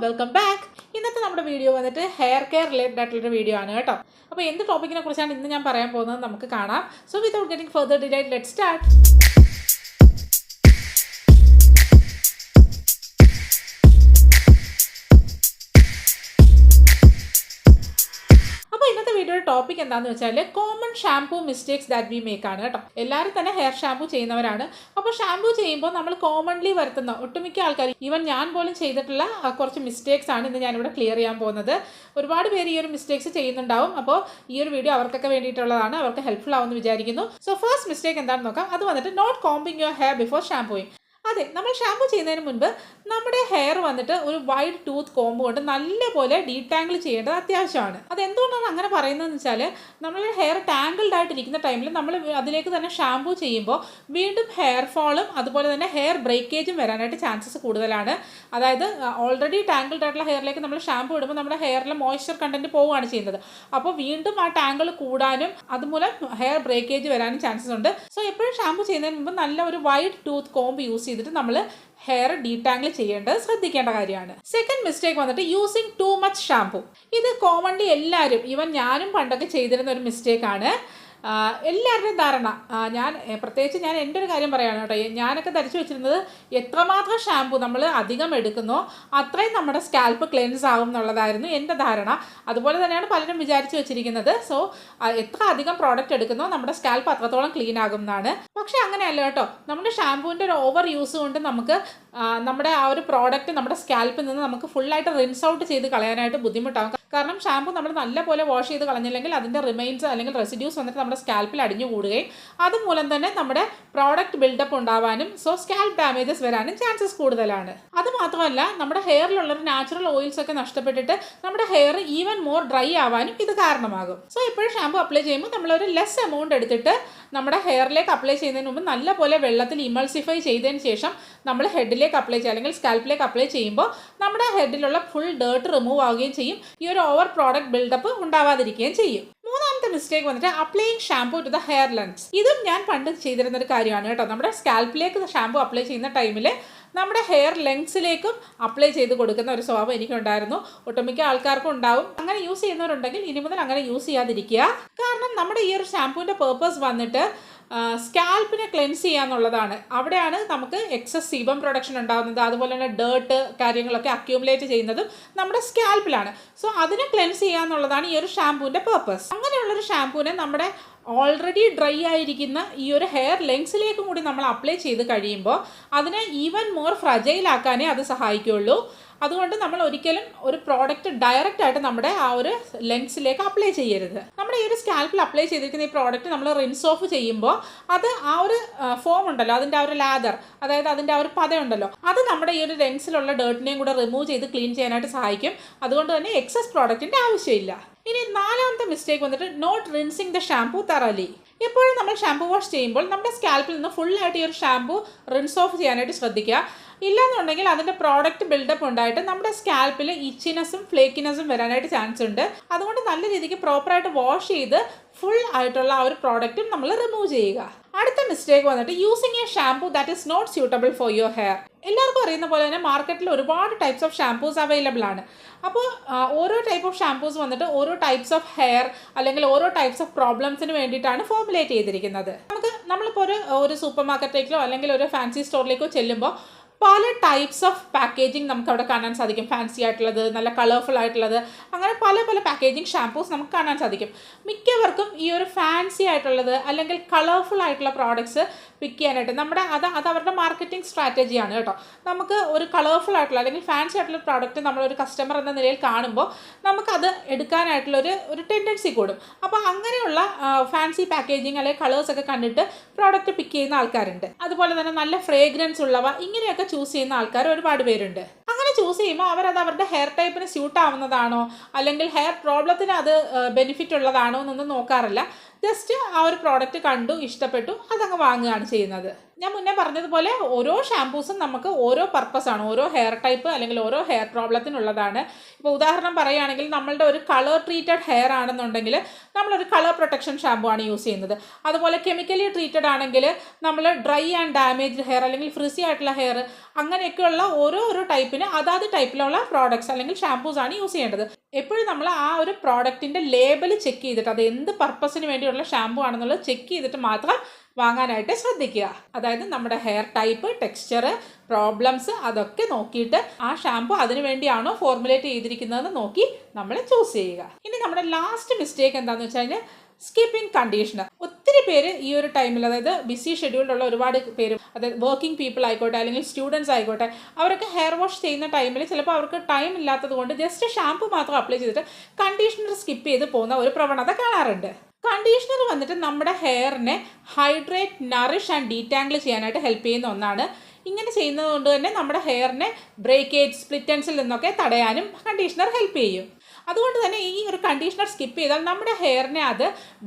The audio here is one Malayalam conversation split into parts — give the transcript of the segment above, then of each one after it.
Welcome back. ഇന്നത്തെ നമ്മുടെ വീഡിയോ വന്നിട്ട് ഹെയർ കെയർ റിലേറ്റഡ് ആയിട്ടുള്ളൊരു വീഡിയോ ആണ് കേട്ടോ. അപ്പോൾ എന്ത് ടോപ്പിക്കിനെ കുറിച്ചാണ് ഇന്ന് ഞാൻ പറയാൻ പോകുന്നത് നമുക്ക് കാണാം. So without getting further delay let's start. വീഡിയോയുടെ ടോപ്പിക് എന്താണെന്ന് വെച്ചാൽ common shampoo mistakes that we make ആണ് കേട്ടോ. എല്ലാവരും തന്നെ ഹെയർ ഷാംപൂ ചെയ്യുന്നവരാണ്. അപ്പോൾ ഷാംപൂ ചെയ്യുമ്പോൾ നമ്മൾ കോമൺലി വരുത്തുന്ന ഒട്ടുമിക്ക ആൾക്കാർ, ഈവൻ ഞാൻ പോലും ചെയ്തിട്ടുള്ള കുറച്ച് മിസ്റ്റേക്സ് ആണ് ഇന്ന് ഞാനിവിടെ ക്ലിയർ ചെയ്യാൻ പോകുന്നത്. ഒരുപാട് പേര് ഈ ഒരു മിസ്റ്റേക്സ് ചെയ്യുന്നുണ്ടാവും. അപ്പോൾ ഈ ഒരു വീഡിയോ അവർക്കൊക്കെ വേണ്ടിയിട്ടുള്ളതാണ്, അവർക്ക് ഹെൽപ്ഫുൾ ആവുമെന്ന് വിചാരിക്കുന്നു. സോ ഫസ്റ്റ് മിസ്റ്റേക്ക് എന്താണെന്ന് നോക്കാം. അത് വന്നിട്ട് not combing your hair before shampooing. അതെ, നമ്മൾ ഷാംപൂ ചെയ്യുന്നതിന് മുൻപ് നമ്മുടെ ഹെയർ വന്നിട്ട് ഒരു വൈഡ് ടൂത്ത് കോമ്പ് കൊണ്ട് നല്ലപോലെ ഡീടാങ്കിൾ ചെയ്യേണ്ടത് അത്യാവശ്യമാണ്. അതെന്തുകൊണ്ടാണ് അങ്ങനെ പറയുന്നതെന്ന് വെച്ചാൽ, നമ്മൾ ഹെയർ ടാങ്കിൾഡ് ആയിട്ടിരിക്കുന്ന ടൈമിൽ നമ്മൾ അതിലേക്ക് തന്നെ ഷാംപൂ ചെയ്യുമ്പോൾ വീണ്ടും ഹെയർ ഫോളും അതുപോലെ തന്നെ ഹെയർ ബ്രേക്കേജും വരാനായിട്ട് ചാൻസസ് കൂടുതലാണ്. അതായത് ഓൾറെഡി ടാങ്കിൾഡ് ആയിട്ടുള്ള ഹെയറിലേക്ക് നമ്മൾ ഷാംപൂ ഇടുമ്പോൾ നമ്മുടെ ഹെയറിലെ മോയ്സ്ചർ കണ്ടന്റ് പോവുകയാണ് ചെയ്യുന്നത്. അപ്പോൾ വീണ്ടും ആ ടാങ്കിൾ കൂടാനും അതുമൂലം ഹെയർ ബ്രേക്കേജ് വരാനും ചാൻസസ് ഉണ്ട്. സോ എപ്പോഴും ഷാംപൂ ചെയ്യുന്നതിന് മുമ്പ് നല്ല ഒരു വൈഡ് ടൂത്ത് കോമ്പ് യൂസ് ചെയ്തിട്ട് നമ്മൾ ഹെയർ ഡീടാങ്കിൾ ചെയ്യേണ്ടത് ശ്രദ്ധിക്കേണ്ട കാര്യമാണ്. സെക്കൻഡ് മിസ്റ്റേക്ക് വന്നിട്ട് യൂസിങ് ടു മച്ച് ഷാംപൂ. ഇത് കോമൺലി എല്ലാവരും, ഈവൻ ഞാനും പണ്ടൊക്കെ ചെയ്തിരുന്ന ഒരു മിസ്റ്റേക്കാണ്. എല്ലാവരുടെയും ധാരണ, പ്രത്യേകിച്ച് ഞാൻ എൻ്റെ ഒരു കാര്യം പറയുകയാണ് കേട്ടോ. ഞാനൊക്കെ ധരിച്ചു വെച്ചിരുന്നത് എത്രമാത്രം ഷാംപൂ നമ്മൾ അധികം എടുക്കുന്നോ അത്രയും നമ്മുടെ സ്കാൽപ്പ് ക്ലെൻസ് ആവും എന്നുള്ളതായിരുന്നു എൻ്റെ ധാരണ. അതുപോലെ തന്നെയാണ് പലരും വിചാരിച്ചു വെച്ചിരിക്കുന്നത്. സോ എത്ര അധികം പ്രോഡക്റ്റ് എടുക്കുന്നോ നമ്മുടെ സ്കാൽപ്പ് അത്രത്തോളം ക്ലീൻ ആകും എന്നാണ്. പക്ഷേ അങ്ങനെയല്ല കേട്ടോ. നമ്മുടെ ഷാംപൂവിൻ്റെ ഒരു ഓവർ യൂസ് കൊണ്ട് നമുക്ക് നമ്മുടെ ആ ഒരു പ്രോഡക്റ്റ് നമ്മുടെ സ്കാൽപ്പിൽ നിന്ന് നമുക്ക് ഫുള്ളായിട്ട് റിൻസ് ഔട്ട് ചെയ്ത് കളയാനായിട്ട് ബുദ്ധിമുട്ടാകും. കാരണം ഷാംപൂ നമ്മൾ നല്ലപോലെ വാഷ് ചെയ്ത് കളഞ്ഞില്ലെങ്കിൽ അതിൻ്റെ റിമൈൻസ് അല്ലെങ്കിൽ റെസിഡ്യൂസ് വന്നിട്ട് നമ്മുടെ സ്കാൽപ്പിൽ അടിഞ്ഞു കൂടുകയും അതുമൂലം തന്നെ നമ്മുടെ പ്രോഡക്റ്റ് ബിൽഡപ്പ് ഉണ്ടാവാനും സ്കാൽപ്പ് ഡാമേജസ് വരാനും ചാൻസസ് കൂടുതലാണ്. അതുമാത്രമല്ല, നമ്മുടെ ഹെയറിലുള്ളൊരു നാച്ചുറൽ ഓയിൽസ് ഒക്കെ നഷ്ടപ്പെട്ടിട്ട് നമ്മുടെ ഹെയർ ഈവൻ മോർ ഡ്രൈ ആവാനും ഇത് കാരണമാകും. സോ എപ്പോഴും ഷാംപൂ അപ്ലൈ ചെയ്യുമ്പോൾ നമ്മളൊരു ലെസ് എമൗണ്ട് എടുത്തിട്ട് നമ്മുടെ ഹെയറിലേക്ക് അപ്ലൈ ചെയ്യുന്നതിന് മുമ്പ് നല്ലപോലെ വെള്ളത്തിൽ ഇമൾസിഫൈ ചെയ്തതിന് ശേഷം നമ്മൾ ഹെഡിലേക്ക് അപ്ലൈ ചെയ്യുക അല്ലെങ്കിൽ സ്കാൽപ്പിലേക്ക് അപ്ലൈ ചെയ്യുമ്പോൾ നമ്മുടെ ഹെഡിലുള്ള ഫുൾ ഡേർട്ട് റിമൂവ് ആവുകയും ചെയ്യും. ഈ ഒരു ഓവർ പ്രോഡക്റ്റ് ബിൽഡപ്പ് ഉണ്ടാവാതിരിക്കുകയും ചെയ്യും. മൂന്നാമത്തെ മിസ്റ്റേക്ക് വന്നിട്ട് applying shampoo to the hair lengths. ഇതും ഞാൻ പണ്ട് ചെയ്തിരുന്ന ഒരു കാര്യമാണ് കേട്ടോ. നമ്മുടെ സ്കാൽപ്പിലേക്ക് ഷാംപൂ അപ്ലൈ ചെയ്യുന്ന ടൈമിൽ നമ്മുടെ ഹെയർ ലെങ്സിലേക്കും അപ്ലൈ ചെയ്ത് കൊടുക്കുന്ന ഒരു സ്വഭാവം എനിക്കുണ്ടായിരുന്നു. ഒട്ടുമിക്ക ആൾക്കാർക്കും ഉണ്ടാവും. അങ്ങനെ യൂസ് ചെയ്യുന്നവരുണ്ടെങ്കിൽ ഇനി മുതൽ അങ്ങനെ യൂസ് ചെയ്യാതിരിക്കുക. കാരണം നമ്മുടെ ഈ ഒരു ഷാംപൂവിൻ്റെ പേർപ്പസ് വന്നിട്ട് സ്കാൽപ്പിനെ ക്ലെൻസ് ചെയ്യുക എന്നുള്ളതാണ്. അവിടെയാണ് നമുക്ക് എക്സസ് സീബം പ്രൊഡക്ഷൻ ഉണ്ടാകുന്നത്. അതുപോലെ തന്നെ ഡേർട്ട് കാര്യങ്ങളൊക്കെ അക്യൂമുലേറ്റ് ചെയ്യുന്നതും നമ്മുടെ സ്കാൽപ്പിലാണ്. സോ അതിനെ ക്ലെൻസ് ചെയ്യുക എന്നുള്ളതാണ് ഈ ഒരു ഷാംപൂവിൻ്റെ പേർപ്പസ്. അങ്ങനെയുള്ളൊരു ഷാംപൂവിനെ നമ്മുടെ ഓൾറെഡി ഡ്രൈ ആയിരിക്കുന്ന ഈ ഒരു ഹെയർ ലെങ്സിലേക്കും കൂടി നമ്മൾ അപ്ലൈ ചെയ്ത് കഴിയുമ്പോൾ അതിനെ ഈവൻ മോർ ഫ്രജൈലാക്കാനേ അത് സഹായിക്കുകയുള്ളൂ. അതുകൊണ്ട് നമ്മൾ ഒരിക്കലും ഒരു പ്രോഡക്റ്റ് ഡയറക്റ്റ് ആയിട്ട് നമ്മുടെ ആ ഒരു ലെങ്സിലേക്ക് അപ്ലൈ ചെയ്യരുത്. നമ്മുടെ ഈ ഒരു സ്കാൽപ്പിൽ അപ്ലൈ ചെയ്തിരിക്കുന്ന ഈ പ്രോഡക്റ്റ് നമ്മൾ റിൻസ് ഓഫ് ചെയ്യുമ്പോൾ അത് ആ ഒരു ഫോം ഉണ്ടല്ലോ, അതിൻ്റെ ആ ഒരു ലാദർ, അതായത് അതിൻ്റെ ആ ഒരു പതയുണ്ടല്ലോ, അത് നമ്മുടെ ഈ ഒരു ലെങ്സിലുള്ള ഡേർട്ടിനെയും കൂടെ റിമൂവ് ചെയ്ത് ക്ലീൻ ചെയ്യാനായിട്ട് സഹായിക്കും. അതുകൊണ്ട് തന്നെ എക്സസ് പ്രോഡക്റ്റിൻ്റെ ആവശ്യമില്ല. ഇനി നാലാമത്തെ മിസ്റ്റേക്ക് വന്നിട്ട് not rinsing the shampoo thoroughly. എപ്പോഴും നമ്മൾ ഷാംപൂ വാഷ് ചെയ്യുമ്പോൾ നമ്മുടെ സ്കാൽപ്പിൽ നിന്ന് ഫുള്ളായിട്ട് ഈ ഒരു ഷാംപൂ റിൻസ് ഓഫ് ചെയ്യാനായിട്ട് ശ്രദ്ധിക്കുക. ഇല്ലാന്നുണ്ടെങ്കിൽ അതിൻ്റെ പ്രോഡക്റ്റ് ബിൽഡപ്പ് ഉണ്ടായിട്ട് നമ്മുടെ സ്കാൽപ്പിൽ ഇച്ചിനെസ്സും ഫ്ലേക്കിനെസ്സും വരാനായിട്ട് ചാൻസ് ഉണ്ട്. അതുകൊണ്ട് നല്ല രീതിക്ക് പ്രോപ്പറായിട്ട് വാഷ് ചെയ്ത് ഫുൾ ആയിട്ടുള്ള ആ ഒരു പ്രോഡക്റ്റും നമ്മൾ റിമൂവ് ചെയ്യുക. അടുത്ത മിസ്റ്റേക്ക് വന്നിട്ട് using a shampoo that is not suitable for your hair. എല്ലാവർക്കും അറിയുന്ന പോലെ തന്നെ മാർക്കറ്റിൽ ഒരുപാട് ടൈപ്സ് ഓഫ് ഷാംപൂസ് അവൈലബിൾ ആണ്. അപ്പോൾ ഓരോ ടൈപ്പ് ഓഫ് ഷാംപൂസ് വന്നിട്ട് ഓരോ ടൈപ്സ് ഓഫ് ഹെയർ അല്ലെങ്കിൽ ഓരോ ടൈപ്സ് ഓഫ് പ്രോബ്ലംസിന് വേണ്ടിയിട്ടാണ് ഫോർമുലേറ്റ് ചെയ്തിരിക്കുന്നത്. നമ്മളിപ്പോൾ ഒരു സൂപ്പർ മാർക്കറ്റിലേക്കോ അല്ലെങ്കിൽ ഒരു ഫാൻസി സ്റ്റോറിലേക്കോ ചെല്ലുമ്പോൾ പല ടൈപ്സ് ഓഫ് പാക്കേജിങ് നമുക്ക് അവിടെ കാണാൻ സാധിക്കും. ഫാൻസി ആയിട്ടുള്ളത്, നല്ല കളർഫുൾ ആയിട്ടുള്ളത്, അങ്ങനെ പല പല പാക്കേജിങ് ഷാംപൂസ് നമുക്ക് കാണാൻ സാധിക്കും. മിക്കവർക്കും ഈ ഒരു ഫാൻസി ആയിട്ടുള്ളത് അല്ലെങ്കിൽ കളർഫുൾ ആയിട്ടുള്ള പ്രോഡക്ട്സ് പിക്ക് ചെയ്യാനായിട്ട് അത് അവരുടെ മാർക്കറ്റിംഗ് സ്ട്രാറ്റജിയാണ് കേട്ടോ. നമുക്ക് ഒരു കളർഫുൾ ആയിട്ടുള്ള അല്ലെങ്കിൽ ഫാൻസി ആയിട്ടുള്ള പ്രോഡക്റ്റ് നമ്മളൊരു കസ്റ്റമർ എന്ന നിലയിൽ കാണുമ്പോൾ നമുക്കത് എടുക്കാനായിട്ടുള്ളൊരു ടെൻഡൻസി കൂടും. അപ്പോൾ അങ്ങനെയുള്ള ഫാൻസി പാക്കേജിങ് അല്ലെങ്കിൽ കളേഴ്സൊക്കെ കണ്ടിട്ട് പ്രോഡക്റ്റ് പിക്ക് ചെയ്യുന്ന ആൾക്കാരുണ്ട്. അതുപോലെ തന്നെ നല്ല ഫ്രേഗ്രൻസ് ഉള്ളവ ഇങ്ങനെയൊക്കെ ചൂസ് ചെയ്യുന്ന ആൾക്കാർ ഒരുപാട് പേരുണ്ട്. അങ്ങനെ ചൂസ് ചെയ്യുമ്പോൾ അവരത് അവരുടെ ഹെയർ ടൈപ്പിന് സ്യൂട്ട് ആവുന്നതാണോ അല്ലെങ്കിൽ ഹെയർ പ്രോബ്ലത്തിന് അത് ബെനിഫിറ്റ് ഉള്ളതാണോ എന്നൊന്നും നോക്കാറില്ല. ജസ്റ്റ് ആ ഒരു പ്രോഡക്റ്റ് കണ്ടു, ഇഷ്ടപ്പെട്ടു, അതങ്ങ് വാങ്ങുകയാണ് ചെയ്യുന്നത്. ഞാൻ മുന്നേ പറഞ്ഞതുപോലെ ഓരോ ഷാംപൂസും നമുക്ക് ഓരോ പർപ്പസാണ്, ഓരോ ഹെയർ ടൈപ്പ് അല്ലെങ്കിൽ ഓരോ ഹെയർ പ്രോബ്ലത്തിനുള്ളതാണ്. ഇപ്പോൾ ഉദാഹരണം പറയുകയാണെങ്കിൽ നമ്മളുടെ ഒരു കളർ ട്രീറ്റഡ് ഹെയർ ആണെന്നുണ്ടെങ്കിൽ നമ്മളൊരു കളർ പ്രൊട്ടക്ഷൻ ഷാമ്പു ആണ് യൂസ് ചെയ്യുന്നത്. അതുപോലെ കെമിക്കലി ട്രീറ്റഡ് ആണെങ്കിൽ നമ്മൾ ഡ്രൈ ആൻഡ് ഡാമേജ്ഡ് ഹെയർ അല്ലെങ്കിൽ ഫ്രിസി ആയിട്ടുള്ള ഹെയർ അങ്ങനെയൊക്കെയുള്ള ഓരോ ടൈപ്പിനും ഷാമ്പൂവിന് അതാത് ടൈപ്പിലുള്ള പ്രോഡക്ട്സ് അല്ലെങ്കിൽ ഷാമ്പൂസ് ആണ് യൂസ് ചെയ്യേണ്ടത്. എപ്പോഴും നമ്മൾ ആ ഒരു പ്രോഡക്റ്റിൻ്റെ ലേബൽ ചെക്ക് ചെയ്തിട്ട് അത് എന്ത് പർപ്പസിന് വേണ്ടിയുള്ള ഷാമ്പൂ ആണെന്നുള്ളത് ചെക്ക് ചെയ്തിട്ട് മാത്രം വാങ്ങാനായിട്ട് ശ്രദ്ധിക്കുക. അതായത് നമ്മുടെ ഹെയർ ടൈപ്പ്, ടെക്സ്ചർ, പ്രോബ്ലംസ് അതൊക്കെ നോക്കിയിട്ട് ആ ഷാമ്പൂ അതിനു വേണ്ടിയാണോ ഫോർമുലേറ്റ് ചെയ്തിരിക്കുന്നതെന്ന് നോക്കി നമ്മൾ ചൂസ് ചെയ്യുക. ഇനി നമ്മുടെ ലാസ്റ്റ് മിസ്റ്റേക്ക് എന്താണെന്ന് വെച്ച് കഴിഞ്ഞാൽ സ്കിപ്പിംഗ് കണ്ടീഷണർ. ഒത്തിരി പേര് ഈ ഒരു ടൈമിൽ, അതായത് ബിസി ഷെഡ്യൂളിലുള്ള ഒരുപാട് പേര്, അതായത് വർക്കിംഗ് പീപ്പിൾ ആയിക്കോട്ടെ അല്ലെങ്കിൽ സ്റ്റുഡൻസ് ആയിക്കോട്ടെ, അവരൊക്കെ ഹെയർ വാഷ് ചെയ്യുന്ന ടൈമിൽ ചിലപ്പോൾ അവർക്ക് ടൈം ഇല്ലാത്തത് കൊണ്ട് ജസ്റ്റ് ഷാമ്പു മാത്രം അപ്ലൈ ചെയ്തിട്ട് കണ്ടീഷണർ സ്കിപ്പ് ചെയ്ത് പോകുന്ന ഒരു പ്രവണത കാണാറുണ്ട്. കണ്ടീഷണർ വന്നിട്ട് നമ്മുടെ ഹെയറിനെ ഹൈഡ്രേറ്റ്, നറിഷ് ആൻഡ് ഡീറ്റാങ്കിൾ ചെയ്യാനായിട്ട് ഹെൽപ്പ് ചെയ്യുന്ന ഒന്നാണ്. ഇങ്ങനെ ചെയ്യുന്നത് കൊണ്ട് തന്നെ നമ്മുടെ ഹെയറിനെ ബ്രേക്കേജ്, സ്പ്ലിറ്റൻസിൽ നിന്നൊക്കെ തടയാനും കണ്ടീഷണർ ഹെൽപ്പ് ചെയ്യും. അതുകൊണ്ട് തന്നെ ഈ ഒരു കണ്ടീഷണർ സ്കിപ്പ് ചെയ്താൽ നമ്മുടെ ഹെയറിനെ അത്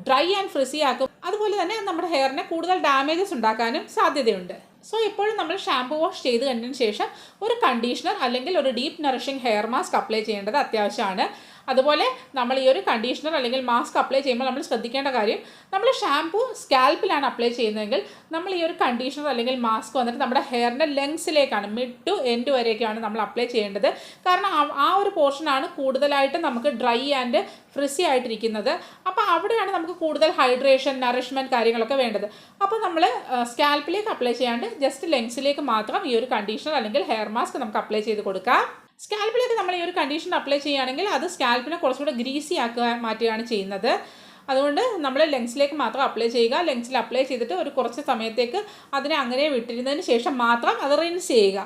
ഡ്രൈ ആൻഡ് ഫ്രിസി ആക്കും. അതുപോലെ തന്നെ നമ്മുടെ ഹെയറിനെ കൂടുതൽ ഡാമേജസ് ഉണ്ടാക്കാനും സാധ്യതയുണ്ട്. സോ എപ്പോഴും നമ്മൾ ഷാമ്പു വാഷ് ചെയ്ത് കഴിഞ്ഞതിന് ശേഷം ഒരു കണ്ടീഷണർ അല്ലെങ്കിൽ ഒരു deep nourishing hair mask apply ചെയ്യേണ്ടത് അത്യാവശ്യമാണ്. അതുപോലെ നമ്മൾ ഈ ഒരു കണ്ടീഷണർ അല്ലെങ്കിൽ മാസ്ക് അപ്ലൈ ചെയ്യുമ്പോൾ നമ്മൾ ശ്രദ്ധിക്കേണ്ട കാര്യം, നമ്മൾ ഷാമ്പു സ്കാൽപ്പിലാണ് അപ്ലൈ ചെയ്യുന്നതെങ്കിൽ നമ്മൾ ഈ ഒരു കണ്ടീഷണർ അല്ലെങ്കിൽ മാസ്ക് വന്നിട്ട് നമ്മുടെ ഹെയറിൻ്റെ ലെങ്സിലേക്കാണ്, മിഡ് ടു എൻഡ് വരെയൊക്കെയാണ് നമ്മൾ അപ്ലൈ ചെയ്യേണ്ടത്. കാരണം ആ ഒരു പോർഷനാണ് കൂടുതലായിട്ട് നമുക്ക് ഡ്രൈ ആൻഡ് ഫ്രിസി ആയിട്ടിരിക്കുന്നത്. അപ്പോൾ അവിടെയാണ് നമുക്ക് കൂടുതൽ ഹൈഡ്രേഷൻ, നറിഷ്മെൻറ്റ് കാര്യങ്ങളൊക്കെ വേണ്ടത്. അപ്പോൾ നമ്മൾ സ്കാൽപ്പിലേക്ക് അപ്ലൈ ചെയ്യാണ്ട് ജസ്റ്റ് ലെങ്സിലേക്ക് മാത്രം ഈ ഒരു കണ്ടീഷണർ അല്ലെങ്കിൽ ഹെയർ മാസ്ക് നമുക്ക് അപ്ലൈ ചെയ്ത് കൊടുക്കാം. സ്കാൽപ്പിലേക്ക് നമ്മൾ ഈ ഒരു കണ്ടീഷണർ അപ്ലൈ ചെയ്യുകയാണെങ്കിൽ അത് സ്കാൽപ്പിനെ കുറച്ചുകൂടെ ഗ്രീസി മാറ്റുകയാണ് ചെയ്യുന്നത്. അതുകൊണ്ട് നമ്മൾ ലെങ്സിലേക്ക് മാത്രം അപ്ലൈ ചെയ്യുക. ലെങ്സിൽ അപ്ലൈ ചെയ്തിട്ട് ഒരു കുറച്ച് സമയത്തേക്ക് അതിനെ അങ്ങനെ വിട്ടിരുന്നതിന് ശേഷം മാത്രം അത് റിൻസ് ചെയ്യുക.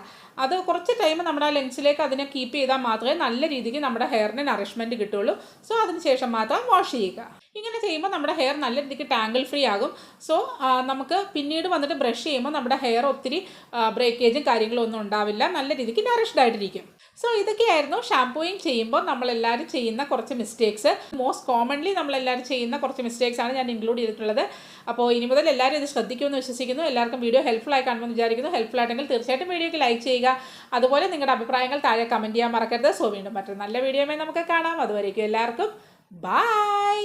അത് കുറച്ച് ടൈം നമ്മുടെ ആ ലെങ്സിലേക്ക് അതിനെ കീപ്പ് ചെയ്താൽ മാത്രമേ നല്ല രീതിക്ക് നമ്മുടെ ഹെയറിന് നറിഷ്മെൻറ്റ് കിട്ടുള്ളൂ. സോ അതിന് ശേഷം മാത്രം വാഷ് ചെയ്യുക. ഇങ്ങനെ ചെയ്യുമ്പോൾ നമ്മുടെ ഹെയർ നല്ല രീതിക്ക് ടാങ്കിൾ ഫ്രീ ആകും. സോ നമുക്ക് പിന്നീട് വന്നിട്ട് ബ്രഷ് ചെയ്യുമ്പോൾ നമ്മുടെ ഹെയർ ഒത്തിരി ബ്രേക്കേജും കാര്യങ്ങളും ഒന്നും ഉണ്ടാവില്ല, നല്ല രീതിക്ക് നറിഷ്ഡ് ആയിട്ടിരിക്കും. സോ ഇതൊക്കെയായിരുന്നു ഷാംപൂയിങ് ചെയ്യുമ്പോൾ നമ്മളെല്ലാവരും ചെയ്യുന്ന കുറച്ച് മിസ്റ്റേക്സ്. മോസ്റ്റ് കോമൺലി നമ്മളെല്ലാവരും ചെയ്യുന്ന കുറച്ച് മിസ്റ്റേക്സ് ആണ് ഞാൻ ഇൻക്ലൂഡ് ചെയ്തിട്ടുള്ളത്. അപ്പോൾ ഇനി മുതൽ എല്ലാവരും ഇത് ശ്രദ്ധിക്കുമെന്ന് വിശ്വസിക്കുന്നു. എല്ലാവർക്കും വീഡിയോ ഹെൽപ്ഫുൾ ആയി കാണുമെന്ന് വിചാരിക്കുന്നു. ഹെൽപ്ഫുൾ ആയിട്ടെങ്കിൽ തീർച്ചയായിട്ടും വീഡിയോയ്ക്ക് ലൈക്ക് ചെയ്യുക. അതുപോലെ നിങ്ങളുടെ അഭിപ്രായങ്ങൾ താഴെ കമൻറ്റ് ചെയ്യാൻ മറക്കരുത്. സോ വീണ്ടും മറ്റൊരു നല്ല വീഡിയോയുമായി നമുക്ക് കാണാം. അതുവരേക്കും എല്ലാവർക്കും ബൈ.